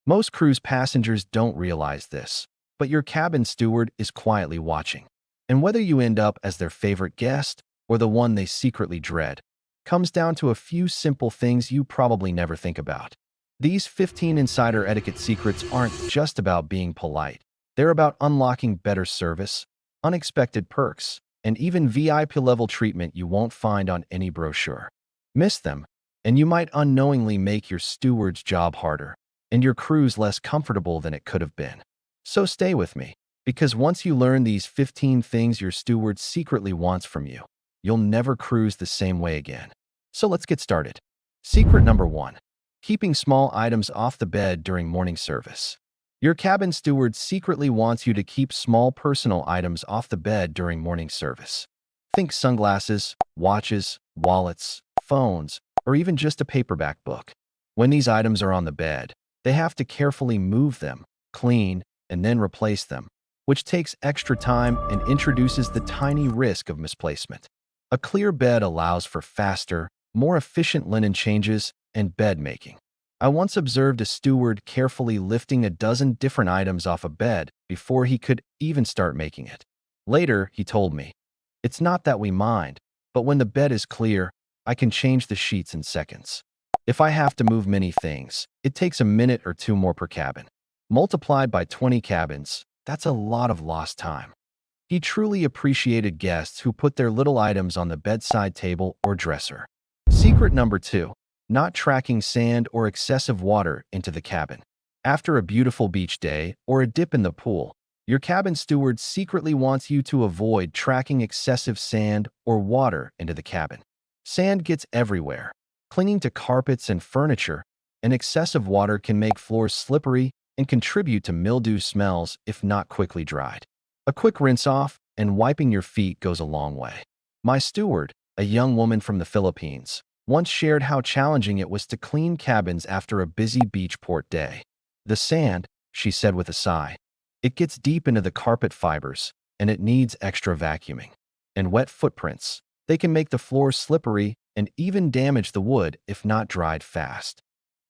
Most cruise passengers don't realize this, but your cabin steward is quietly watching. And whether you end up as their favorite guest or the one they secretly dread, comes down to a few simple things you probably never think about. These 15 insider etiquette secrets aren't just about being polite. They're about unlocking better service, unexpected perks, and even VIP-level treatment you won't find on any brochure. Miss them, and you might unknowingly make your steward's job harder and your cruise less comfortable than it could have been. So stay with me, because once you learn these 15 things your steward secretly wants from you, you'll never cruise the same way again. So let's get started. Secret number 1. Keeping small items off the bed during morning service. Your cabin steward secretly wants you to keep small personal items off the bed during morning service. Think sunglasses, watches, wallets, phones, or even just a paperback book. When these items are on the bed, they have to carefully move them, clean, and then replace them, which takes extra time and introduces the tiny risk of misplacement. A clear bed allows for faster, more efficient linen changes and bed making. I once observed a steward carefully lifting a dozen different items off a bed before he could even start making it. Later, he told me, "It's not that we mind, but when the bed is clear, I can change the sheets in seconds. If I have to move many things, it takes a minute or two more per cabin. Multiplied by 20 cabins, that's a lot of lost time." He truly appreciated guests who put their little items on the bedside table or dresser. Secret number 2. Not tracking sand or excessive water into the cabin. After a beautiful beach day or a dip in the pool, your cabin steward secretly wants you to avoid tracking excessive sand or water into the cabin. Sand gets everywhere, clinging to carpets and furniture, and excessive water can make floors slippery and contribute to mildew smells if not quickly dried. A quick rinse off and wiping your feet goes a long way. My steward, a young woman from the Philippines, once shared how challenging it was to clean cabins after a busy beach port day. "The sand," she said with a sigh, "it gets deep into the carpet fibers, and it needs extra vacuuming. And wet footprints, they can make the floor slippery and even damage the wood if not dried fast."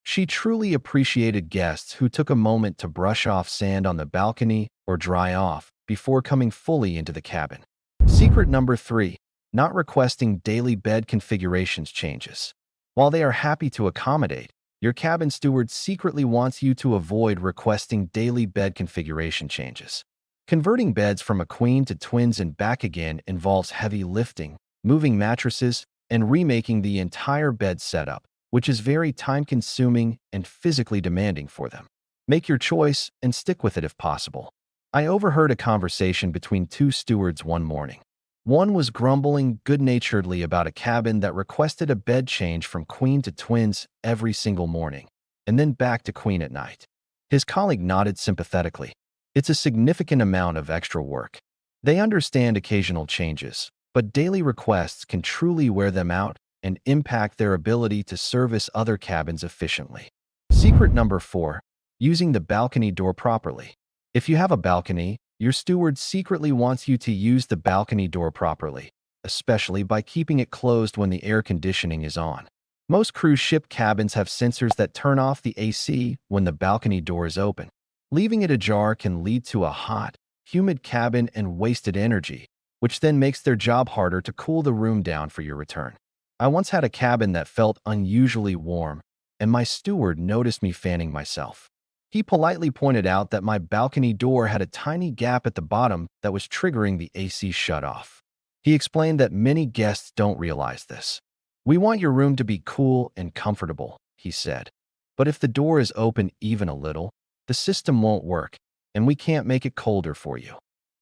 She truly appreciated guests who took a moment to brush off sand on the balcony or dry off before coming fully into the cabin. Secret number 3. Not requesting daily bed configurations changes. While they are happy to accommodate, your cabin steward secretly wants you to avoid requesting daily bed configuration changes. Converting beds from a queen to twins and back again involves heavy lifting, moving mattresses, and remaking the entire bed setup, which is very time-consuming and physically demanding for them. Make your choice and stick with it if possible. I overheard a conversation between two stewards one morning. One was grumbling good-naturedly about a cabin that requested a bed change from queen to twins every single morning, and then back to queen at night. His colleague nodded sympathetically. It's a significant amount of extra work. They understand occasional changes, but daily requests can truly wear them out and impact their ability to service other cabins efficiently. Secret number 4. Using the balcony door properly. If you have a balcony, your steward secretly wants you to use the balcony door properly, especially by keeping it closed when the air conditioning is on. Most cruise ship cabins have sensors that turn off the AC when the balcony door is open. Leaving it ajar can lead to a hot, humid cabin and wasted energy, which then makes their job harder to cool the room down for your return. I once had a cabin that felt unusually warm, and my steward noticed me fanning myself. He politely pointed out that my balcony door had a tiny gap at the bottom that was triggering the AC shutoff. He explained that many guests don't realize this. "We want your room to be cool and comfortable," he said. "But if the door is open even a little, the system won't work, and we can't make it colder for you."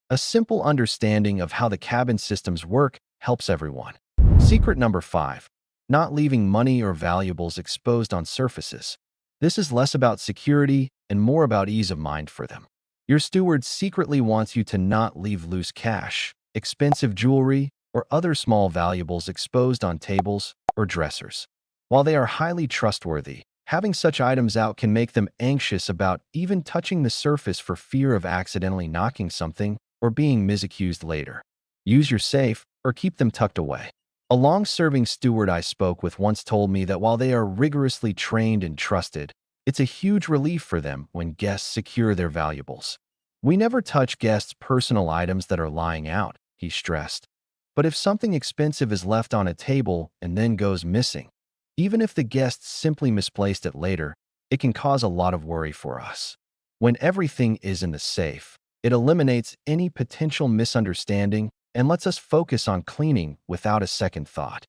A simple understanding of how the cabin systems work helps everyone. Secret number 5. Not leaving money or valuables exposed on surfaces. This is less about security and more about ease of mind for them. Your steward secretly wants you to not leave loose cash, expensive jewelry, or other small valuables exposed on tables or dressers. While they are highly trustworthy, having such items out can make them anxious about even touching the surface for fear of accidentally knocking something or being misaccused later. Use your safe or keep them tucked away. A long-serving steward I spoke with once told me that while they are rigorously trained and trusted, It's a huge relief for them when guests secure their valuables. We never touch guests' personal items that are lying out, he stressed. But if something expensive is left on a table and then goes missing, even if the guests simply misplaced it later, it can cause a lot of worry for us. When everything is in the safe, it eliminates any potential misunderstanding and lets us focus on cleaning without a second thought.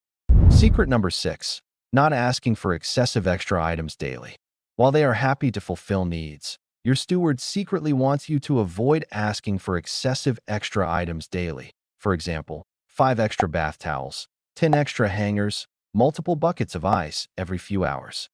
Secret number 6. Not asking for excessive extra items daily. While they are happy to fulfill needs, your steward secretly wants you to avoid asking for excessive extra items daily. For example, 5 extra bath towels, 10 extra hangers, multiple buckets of ice every few hours.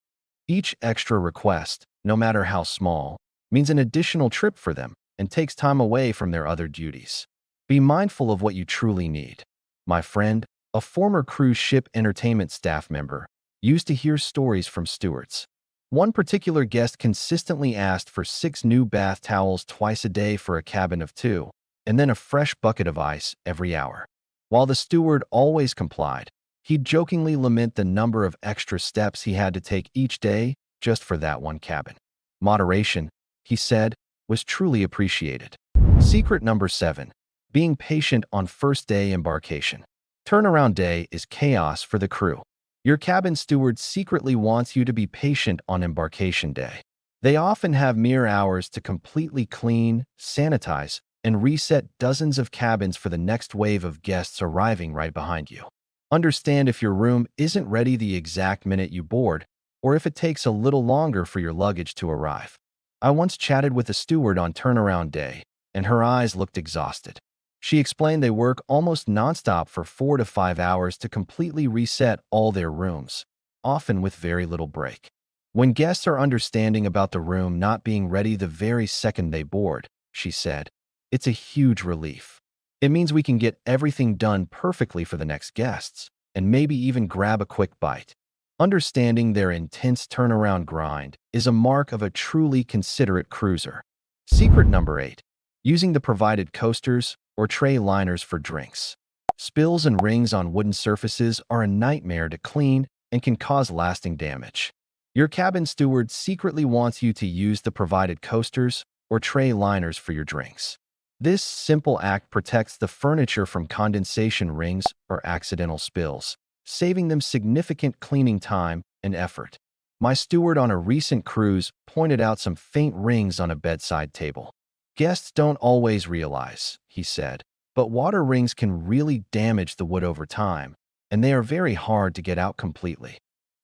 Each extra request, no matter how small, means an additional trip for them and takes time away from their other duties. Be mindful of what you truly need. My friend, a former cruise ship entertainment staff member, used to hear stories from stewards. One particular guest consistently asked for 6 new bath towels twice a day for a cabin of 2, and then a fresh bucket of ice every hour. While the steward always complied, he'd jokingly lament the number of extra steps he had to take each day just for that one cabin. Moderation, he said, was truly appreciated. Secret number 7. Being patient on first day embarkation. Turnaround day is chaos for the crew. Your cabin steward secretly wants you to be patient on embarkation day. They often have mere hours to completely clean, sanitize, and reset dozens of cabins for the next wave of guests arriving right behind you. Understand if your room isn't ready the exact minute you board, or if it takes a little longer for your luggage to arrive. I once chatted with a steward on turnaround day, and her eyes looked exhausted. She explained they work almost nonstop for 4 to 5 hours to completely reset all their rooms, often with very little break. When guests are understanding about the room not being ready the very second they board, she said, it's a huge relief. It means we can get everything done perfectly for the next guests, and maybe even grab a quick bite. Understanding their intense turnaround grind is a mark of a truly considerate cruiser. Secret number 8. Using the provided coasters or tray liners for drinks. Spills and rings on wooden surfaces are a nightmare to clean and can cause lasting damage. Your cabin steward secretly wants you to use the provided coasters or tray liners for your drinks. This simple act protects the furniture from condensation rings or accidental spills, saving them significant cleaning time and effort. My steward on a recent cruise pointed out some faint rings on a bedside table. Guests don't always realize, he said, but water rings can really damage the wood over time, and they are very hard to get out completely.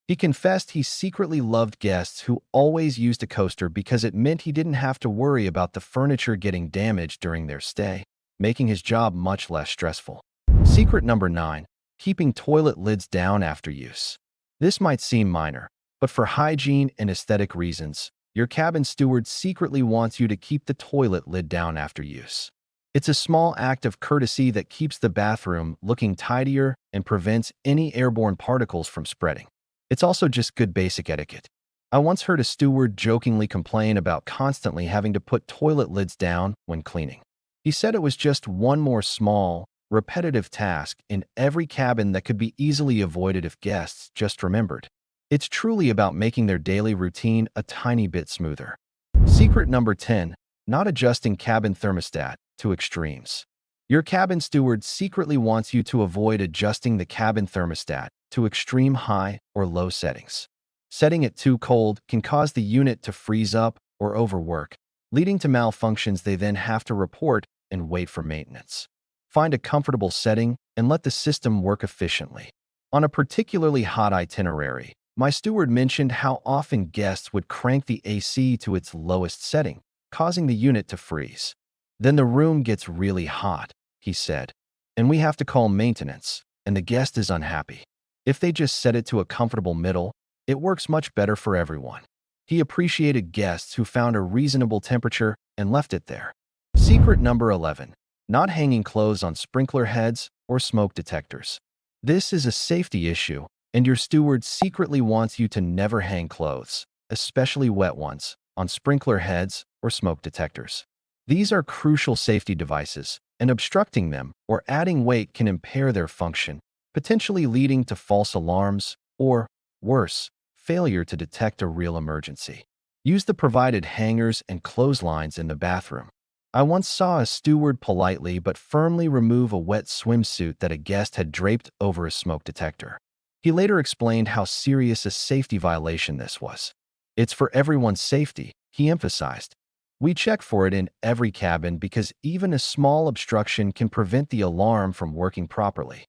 He confessed he secretly loved guests who always used a coaster because it meant he didn't have to worry about the furniture getting damaged during their stay, making his job much less stressful. Secret number 9. Keeping toilet lids down after use. This might seem minor, but for hygiene and aesthetic reasons, your cabin steward secretly wants you to keep the toilet lid down after use. It's a small act of courtesy that keeps the bathroom looking tidier and prevents any airborne particles from spreading. It's also just good basic etiquette. I once heard a steward jokingly complain about constantly having to put toilet lids down when cleaning. He said it was just one more small, repetitive task in every cabin that could be easily avoided if guests just remembered. It's truly about making their daily routine a tiny bit smoother. Secret number 10. Not adjusting cabin thermostat to extremes. Your cabin steward secretly wants you to avoid adjusting the cabin thermostat to extreme high or low settings. Setting it too cold can cause the unit to freeze up or overwork, leading to malfunctions they then have to report and wait for maintenance. Find a comfortable setting and let the system work efficiently. On a particularly hot itinerary, my steward mentioned how often guests would crank the AC to its lowest setting, causing the unit to freeze. Then the room gets really hot, he said, and we have to call maintenance, and the guest is unhappy. If they just set it to a comfortable middle, it works much better for everyone. He appreciated guests who found a reasonable temperature and left it there. Secret number 11. Not hanging clothes on sprinkler heads or smoke detectors. This is a safety issue, and your steward secretly wants you to never hang clothes, especially wet ones, on sprinkler heads or smoke detectors. These are crucial safety devices, and obstructing them or adding weight can impair their function, potentially leading to false alarms or, worse, failure to detect a real emergency. Use the provided hangers and clotheslines in the bathroom. I once saw a steward politely but firmly remove a wet swimsuit that a guest had draped over a smoke detector. He later explained how serious a safety violation this was. It's for everyone's safety, he emphasized. We check for it in every cabin because even a small obstruction can prevent the alarm from working properly.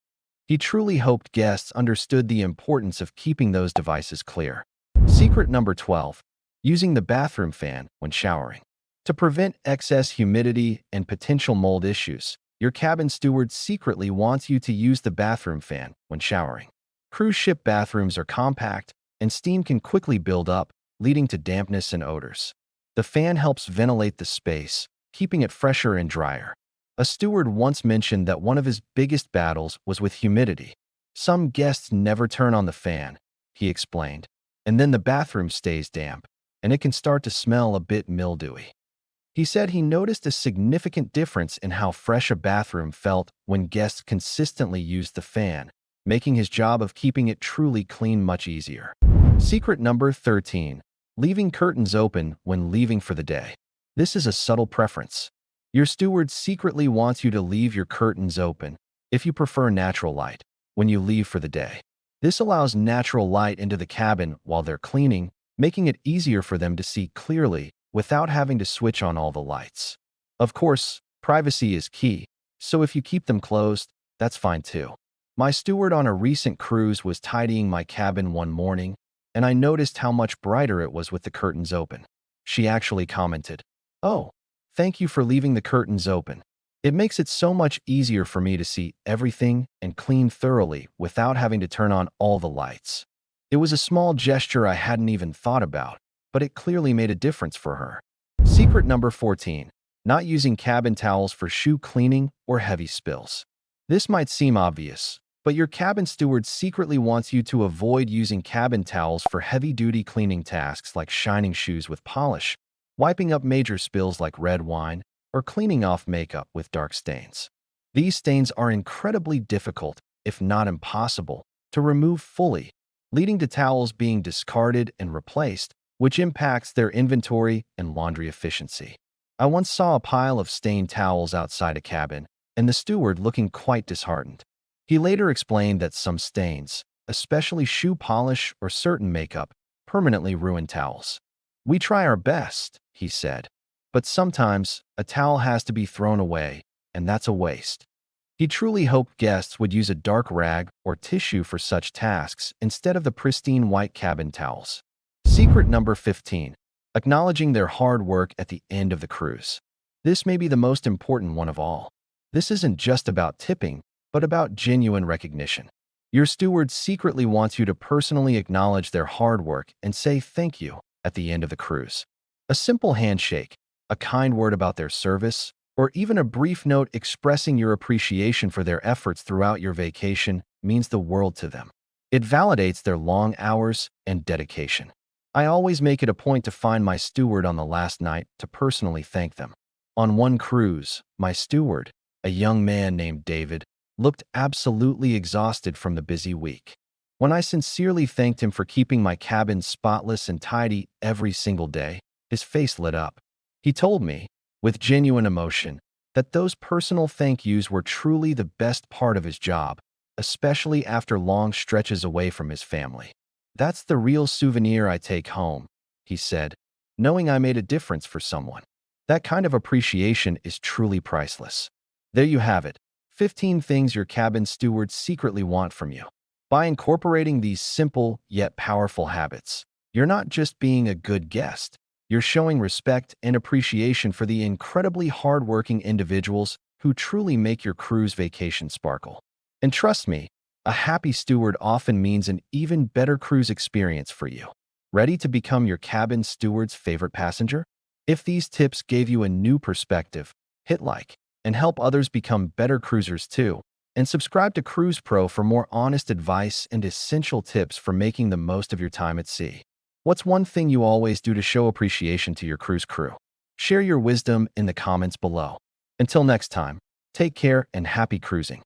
He truly hoped guests understood the importance of keeping those devices clear. Secret number 12. Using the bathroom fan when showering. To prevent excess humidity and potential mold issues, your cabin steward secretly wants you to use the bathroom fan when showering. Cruise ship bathrooms are compact, and steam can quickly build up, leading to dampness and odors. The fan helps ventilate the space, keeping it fresher and drier. A steward once mentioned that one of his biggest battles was with humidity. Some guests never turn on the fan, he explained, and then the bathroom stays damp, and it can start to smell a bit mildewy. He said he noticed a significant difference in how fresh a bathroom felt when guests consistently used the fan, making his job of keeping it truly clean much easier. Secret number 13. Leaving curtains open when leaving for the day. This is a subtle preference. Your steward secretly wants you to leave your curtains open, if you prefer natural light, when you leave for the day. This allows natural light into the cabin while they're cleaning, making it easier for them to see clearly without having to switch on all the lights. Of course, privacy is key, so if you keep them closed, that's fine too. My steward on a recent cruise was tidying my cabin one morning, and I noticed how much brighter it was with the curtains open. She actually commented, "Oh, thank you for leaving the curtains open. It makes it so much easier for me to see everything and clean thoroughly without having to turn on all the lights." It was a small gesture I hadn't even thought about, but it clearly made a difference for her. Secret number 14. Not using cabin towels for shoe cleaning or heavy spills. This might seem obvious, but your cabin steward secretly wants you to avoid using cabin towels for heavy-duty cleaning tasks like shining shoes with polish, wiping up major spills like red wine, or cleaning off makeup with dark stains. These stains are incredibly difficult, if not impossible, to remove fully, leading to towels being discarded and replaced, which impacts their inventory and laundry efficiency. I once saw a pile of stained towels outside a cabin, and the steward looking quite disheartened. He later explained that some stains, especially shoe polish or certain makeup, permanently ruin towels. "We try our best," he said, "but sometimes a towel has to be thrown away, and that's a waste." He truly hoped guests would use a dark rag or tissue for such tasks instead of the pristine white cabin towels. Secret number 15. Acknowledging their hard work at the end of the cruise. This may be the most important one of all. This isn't just about tipping, but about genuine recognition. Your steward secretly wants you to personally acknowledge their hard work and say thank you at the end of the cruise. A simple handshake, a kind word about their service, or even a brief note expressing your appreciation for their efforts throughout your vacation means the world to them. It validates their long hours and dedication. I always make it a point to find my steward on the last night to personally thank them. On one cruise, my steward, a young man named David, looked absolutely exhausted from the busy week. When I sincerely thanked him for keeping my cabin spotless and tidy every single day, his face lit up. He told me, with genuine emotion, that those personal thank yous were truly the best part of his job, especially after long stretches away from his family. "That's the real souvenir I take home," he said, "knowing I made a difference for someone. That kind of appreciation is truly priceless." There you have it, 15 things your cabin stewards secretly want from you. By incorporating these simple yet powerful habits, you're not just being a good guest, you're showing respect and appreciation for the incredibly hardworking individuals who truly make your cruise vacation sparkle. And trust me, a happy steward often means an even better cruise experience for you. Ready to become your cabin steward's favorite passenger? If these tips gave you a new perspective, hit like and help others become better cruisers too. And subscribe to Cruise Pro for more honest advice and essential tips for making the most of your time at sea. What's one thing you always do to show appreciation to your cruise crew? Share your wisdom in the comments below. Until next time, take care and happy cruising.